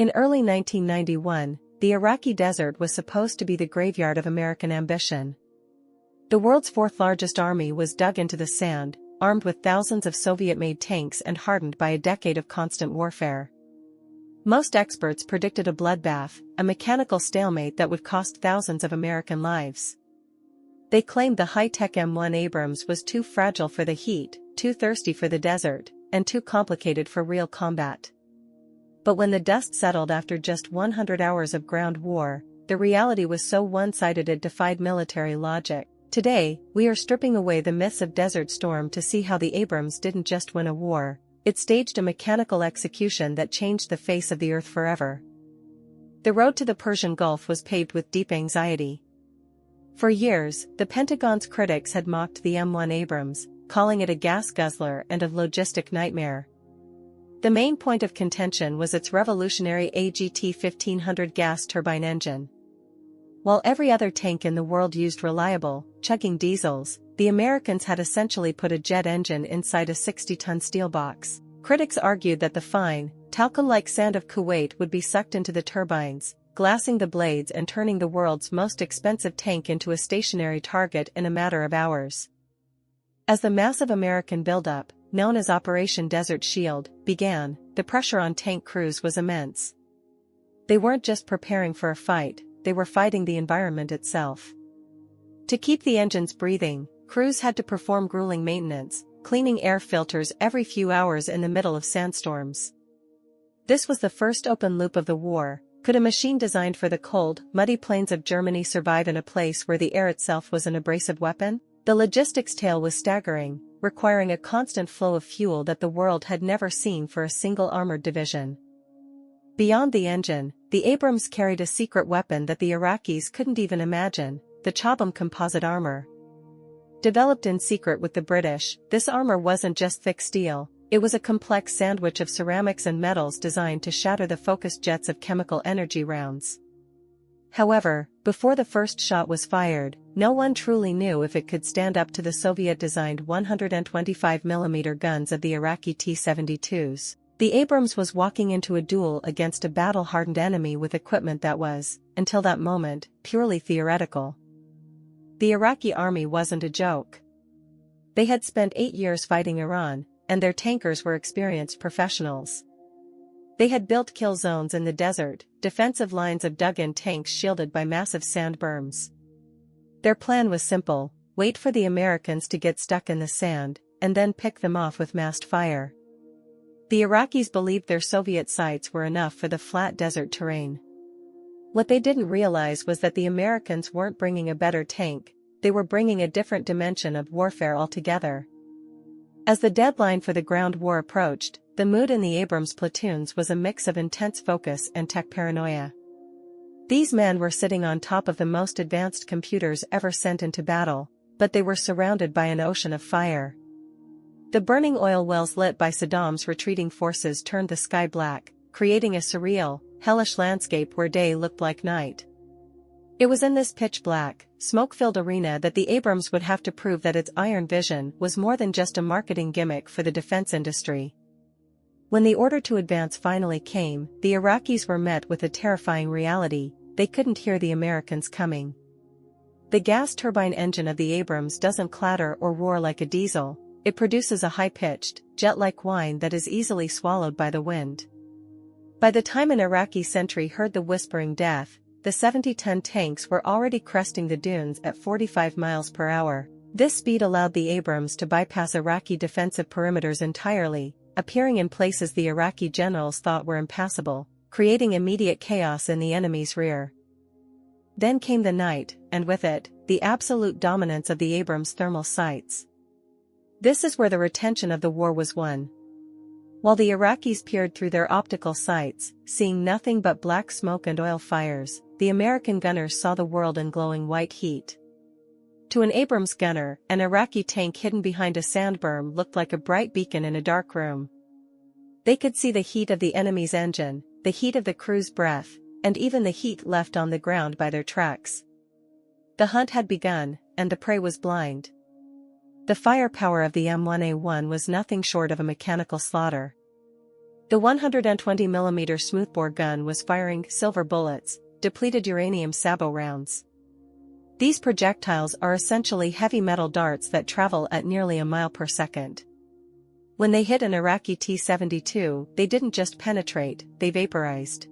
In early 1991, the Iraqi desert was supposed to be the graveyard of American ambition. The world's fourth-largest army was dug into the sand, armed with thousands of Soviet-made tanks and hardened by a decade of constant warfare. Most experts predicted a bloodbath, a mechanical stalemate that would cost thousands of American lives. They claimed the high-tech M1 Abrams was too fragile for the heat, too thirsty for the desert, and too complicated for real combat. But when the dust settled after just 100 hours of ground war, the reality was so one-sided it defied military logic. Today, we are stripping away the myths of Desert Storm to see how the Abrams didn't just win a war, it staged a mechanical execution that changed the face of the earth forever. The road to the Persian Gulf was paved with deep anxiety. For years, the Pentagon's critics had mocked the M1 Abrams, calling it a gas guzzler and a logistic nightmare. The main point of contention was its revolutionary AGT-1500 gas turbine engine. While every other tank in the world used reliable, chugging diesels, the Americans had essentially put a jet engine inside a 60-ton steel box. Critics argued that the fine, talcum-like sand of Kuwait would be sucked into the turbines, glassing the blades and turning the world's most expensive tank into a stationary target in a matter of hours. As the massive American buildup, known as Operation Desert Shield, began, the pressure on tank crews was immense. They weren't just preparing for a fight, they were fighting the environment itself. To keep the engines breathing, crews had to perform grueling maintenance, cleaning air filters every few hours in the middle of sandstorms. This was the first open loop of the war. Could a machine designed for the cold, muddy plains of Germany survive in a place where the air itself was an abrasive weapon? The logistics tale was staggering, requiring a constant flow of fuel that the world had never seen for a single armored division. Beyond the engine, the Abrams carried a secret weapon that the Iraqis couldn't even imagine, the Chobham composite armor. Developed in secret with the British, this armor wasn't just thick steel, it was a complex sandwich of ceramics and metals designed to shatter the focused jets of chemical energy rounds. However, before the first shot was fired, no one truly knew if it could stand up to the Soviet-designed 125mm guns of the Iraqi T-72s. The Abrams was walking into a duel against a battle-hardened enemy with equipment that was, until that moment, purely theoretical. The Iraqi army wasn't a joke. They had spent 8 years fighting Iran, and their tankers were experienced professionals. They had built kill zones in the desert, defensive lines of dug-in tanks shielded by massive sand berms. Their plan was simple: wait for the Americans to get stuck in the sand, and then pick them off with massed fire. The Iraqis believed their Soviet sights were enough for the flat desert terrain. What they didn't realize was that the Americans weren't bringing a better tank, they were bringing a different dimension of warfare altogether. As the deadline for the ground war approached, the mood in the Abrams platoons was a mix of intense focus and tech paranoia. These men were sitting on top of the most advanced computers ever sent into battle, but they were surrounded by an ocean of fire. The burning oil wells lit by Saddam's retreating forces turned the sky black, creating a surreal, hellish landscape where day looked like night. It was in this pitch-black, smoke-filled arena that the Abrams would have to prove that its iron vision was more than just a marketing gimmick for the defense industry. When the order to advance finally came, the Iraqis were met with a terrifying reality: they couldn't hear the Americans coming. The gas turbine engine of the Abrams doesn't clatter or roar like a diesel, it produces a high-pitched, jet-like whine that is easily swallowed by the wind. By the time an Iraqi sentry heard the whispering death, the 70-ton tanks were already cresting the dunes at 45 miles per hour. This speed allowed the Abrams to bypass Iraqi defensive perimeters entirely, appearing in places the Iraqi generals thought were impassable, creating immediate chaos in the enemy's rear. Then came the night, and with it, the absolute dominance of the Abrams thermal sights. This is where the retention of the war was won. While the Iraqis peered through their optical sights, seeing nothing but black smoke and oil fires, the American gunners saw the world in glowing white heat. To an Abrams gunner, an Iraqi tank hidden behind a sand berm looked like a bright beacon in a dark room. They could see the heat of the enemy's engine, the heat of the crew's breath, and even the heat left on the ground by their tracks. The hunt had begun, and the prey was blind. The firepower of the M1A1 was nothing short of a mechanical slaughter. The 120mm smoothbore gun was firing silver bullets, depleted uranium sabot rounds. These projectiles are essentially heavy metal darts that travel at nearly a mile per second. When they hit an Iraqi T-72, they didn't just penetrate, they vaporized.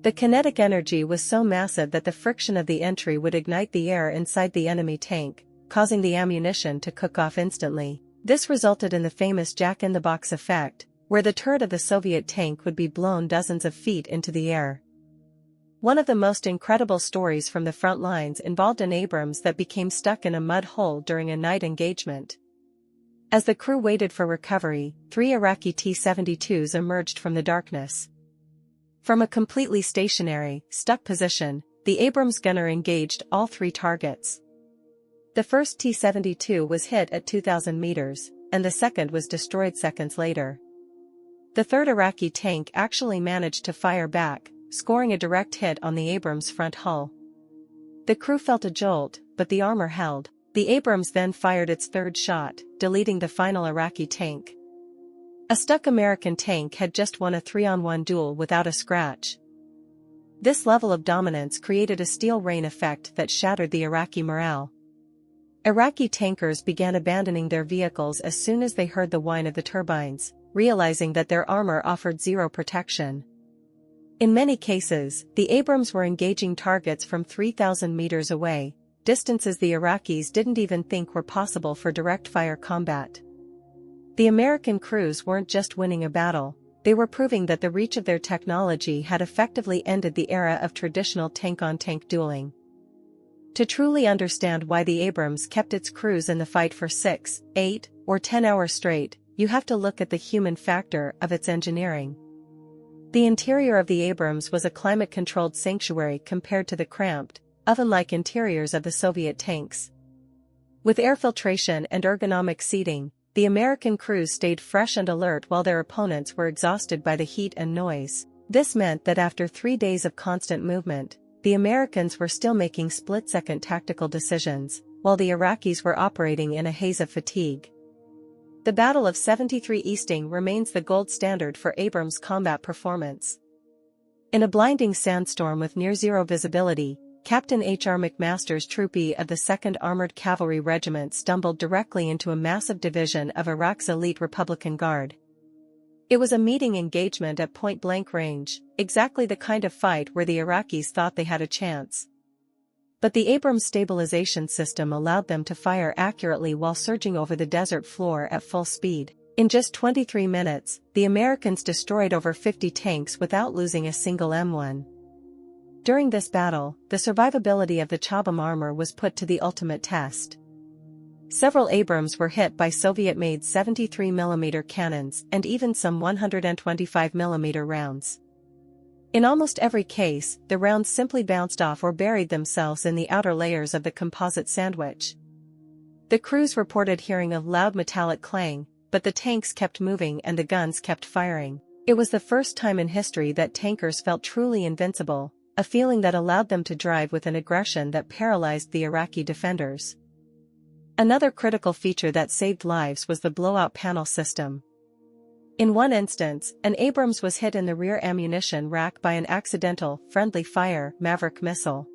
The kinetic energy was so massive that the friction of the entry would ignite the air inside the enemy tank, causing the ammunition to cook off instantly. This resulted in the famous jack-in-the-box effect, where the turret of the Soviet tank would be blown dozens of feet into the air. One of the most incredible stories from the front lines involved an Abrams that became stuck in a mud hole during a night engagement. As the crew waited for recovery, 3 Iraqi T-72s emerged from the darkness. From a completely stationary, stuck position, the Abrams gunner engaged all 3 targets. The first T-72 was hit at 2,000 meters, and the second was destroyed seconds later. The third Iraqi tank actually managed to fire back, scoring a direct hit on the Abrams' front hull. The crew felt a jolt, but the armor held. The Abrams then fired its third shot, deleting the final Iraqi tank. A stuck American tank had just won a 3-on-1 duel without a scratch. This level of dominance created a steel rain effect that shattered the Iraqi morale. Iraqi tankers began abandoning their vehicles as soon as they heard the whine of the turbines, realizing that their armor offered zero protection. In many cases, the Abrams were engaging targets from 3,000 meters away, distances the Iraqis didn't even think were possible for direct fire combat. The American crews weren't just winning a battle, they were proving that the reach of their technology had effectively ended the era of traditional tank-on-tank dueling. To truly understand why the Abrams kept its crews in the fight for 6, 8, or 10 hours straight, you have to look at the human factor of its engineering. The interior of the Abrams was a climate-controlled sanctuary compared to the cramped, oven-like interiors of the Soviet tanks. With air filtration and ergonomic seating, the American crews stayed fresh and alert while their opponents were exhausted by the heat and noise. This meant that after 3 days of constant movement, the Americans were still making split-second tactical decisions, while the Iraqis were operating in a haze of fatigue. The Battle of 73 Easting remains the gold standard for Abrams combat performance. In a blinding sandstorm with near-zero visibility, Captain H.R. McMaster's Troop E of the 2nd Armored Cavalry Regiment stumbled directly into a massive division of Iraq's elite Republican Guard. It was a meeting engagement at point-blank range, exactly the kind of fight where the Iraqis thought they had a chance. But the Abrams stabilization system allowed them to fire accurately while surging over the desert floor at full speed. In just 23 minutes, the Americans destroyed over 50 tanks without losing a single M1. During this battle, the survivability of the Chobham armor was put to the ultimate test. Several Abrams were hit by Soviet-made 73mm cannons and even some 125mm rounds. In almost every case, the rounds simply bounced off or buried themselves in the outer layers of the composite sandwich. The crews reported hearing a loud metallic clang, but the tanks kept moving and the guns kept firing. It was the first time in history that tankers felt truly invincible, a feeling that allowed them to drive with an aggression that paralyzed the Iraqi defenders. Another critical feature that saved lives was the blowout panel system. In one instance, an Abrams was hit in the rear ammunition rack by an accidental, friendly-fire Maverick missile.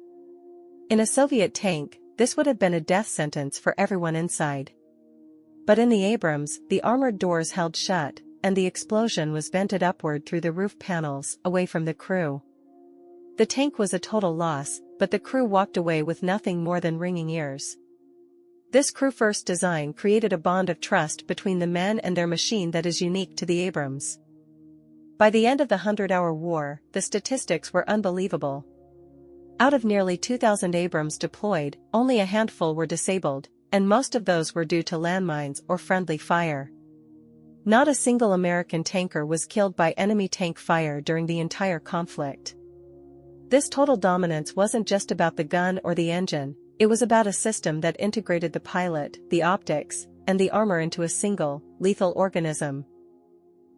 In a Soviet tank, this would have been a death sentence for everyone inside. But in the Abrams, the armored doors held shut, and the explosion was vented upward through the roof panels, away from the crew. The tank was a total loss, but the crew walked away with nothing more than ringing ears. This crew-first design created a bond of trust between the men and their machine that is unique to the Abrams. By the end of the 100-hour war, the statistics were unbelievable. Out of nearly 2,000 Abrams deployed, only a handful were disabled, and most of those were due to landmines or friendly fire. Not a single American tanker was killed by enemy tank fire during the entire conflict. This total dominance wasn't just about the gun or the engine. It was about a system that integrated the pilot, the optics, and the armor into a single, lethal organism.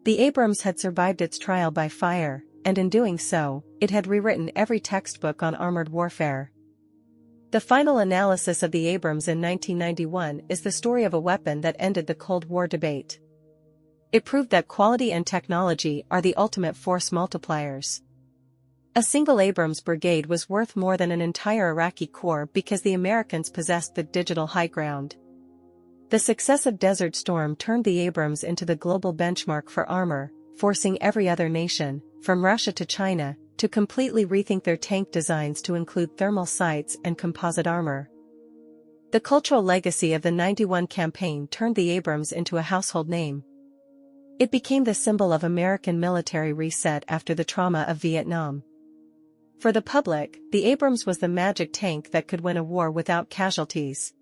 The Abrams had survived its trial by fire, and in doing so, it had rewritten every textbook on armored warfare. The final analysis of the Abrams in 1991 is the story of a weapon that ended the Cold War debate. It proved that quality and technology are the ultimate force multipliers. A single Abrams brigade was worth more than an entire Iraqi corps because the Americans possessed the digital high ground. The success of Desert Storm turned the Abrams into the global benchmark for armor, forcing every other nation, from Russia to China, to completely rethink their tank designs to include thermal sights and composite armor. The cultural legacy of the '91 campaign turned the Abrams into a household name. It became the symbol of American military reset after the trauma of Vietnam. For the public, the Abrams was the magic tank that could win a war without casualties.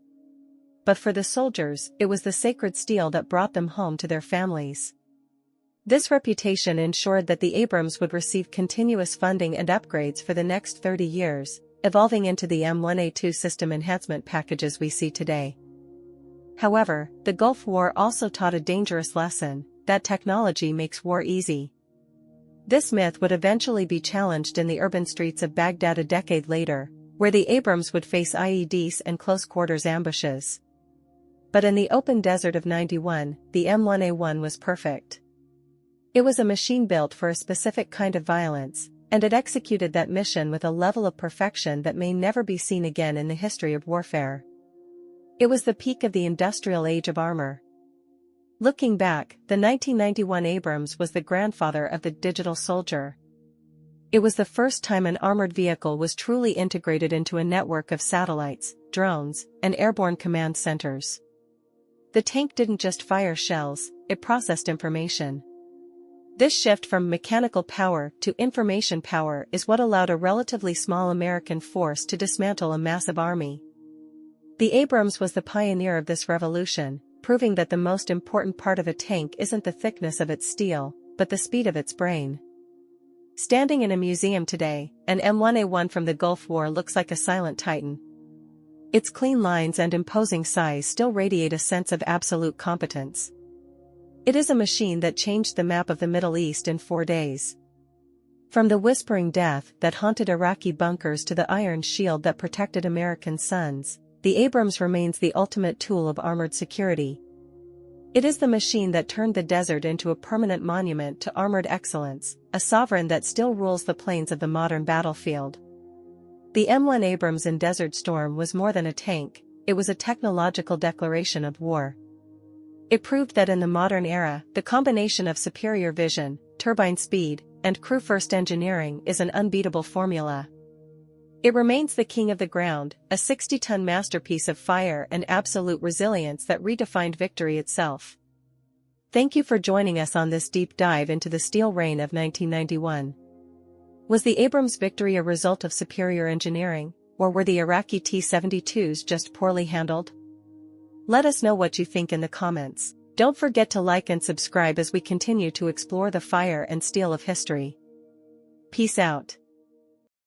But for the soldiers, it was the sacred steel that brought them home to their families. This reputation ensured that the Abrams would receive continuous funding and upgrades for the next 30 years, evolving into the M1A2 system enhancement packages we see today. However, the Gulf War also taught a dangerous lesson, that technology makes war easy. This myth would eventually be challenged in the urban streets of Baghdad a decade later, where the Abrams would face IEDs and close-quarters ambushes. But in the open desert of '91, the M1A1 was perfect. It was a machine built for a specific kind of violence, and it executed that mission with a level of perfection that may never be seen again in the history of warfare. It was the peak of the industrial age of armor. Looking back, the 1991 Abrams was the grandfather of the digital soldier. It was the first time an armored vehicle was truly integrated into a network of satellites, drones, and airborne command centers. The tank didn't just fire shells, it processed information. This shift from mechanical power to information power is what allowed a relatively small American force to dismantle a massive army. The Abrams was the pioneer of this revolution, proving that the most important part of a tank isn't the thickness of its steel, but the speed of its brain. Standing in a museum today, an M1A1 from the Gulf War looks like a silent titan. Its clean lines and imposing size still radiate a sense of absolute competence. It is a machine that changed the map of the Middle East in 4 days. From the whispering death that haunted Iraqi bunkers to the iron shield that protected American sons, the Abrams remains the ultimate tool of armored security. It is the machine that turned the desert into a permanent monument to armored excellence, a sovereign that still rules the plains of the modern battlefield. The M1 Abrams in Desert Storm was more than a tank, it was a technological declaration of war. It proved that in the modern era, the combination of superior vision, turbine speed, and crew-first engineering is an unbeatable formula. It remains the king of the ground, a 60-ton masterpiece of fire and absolute resilience that redefined victory itself. Thank you for joining us on this deep dive into the steel reign of 1991. Was the Abrams victory a result of superior engineering, or were the Iraqi T-72s just poorly handled? Let us know what you think in the comments. Don't forget to like and subscribe as we continue to explore the fire and steel of history. Peace out.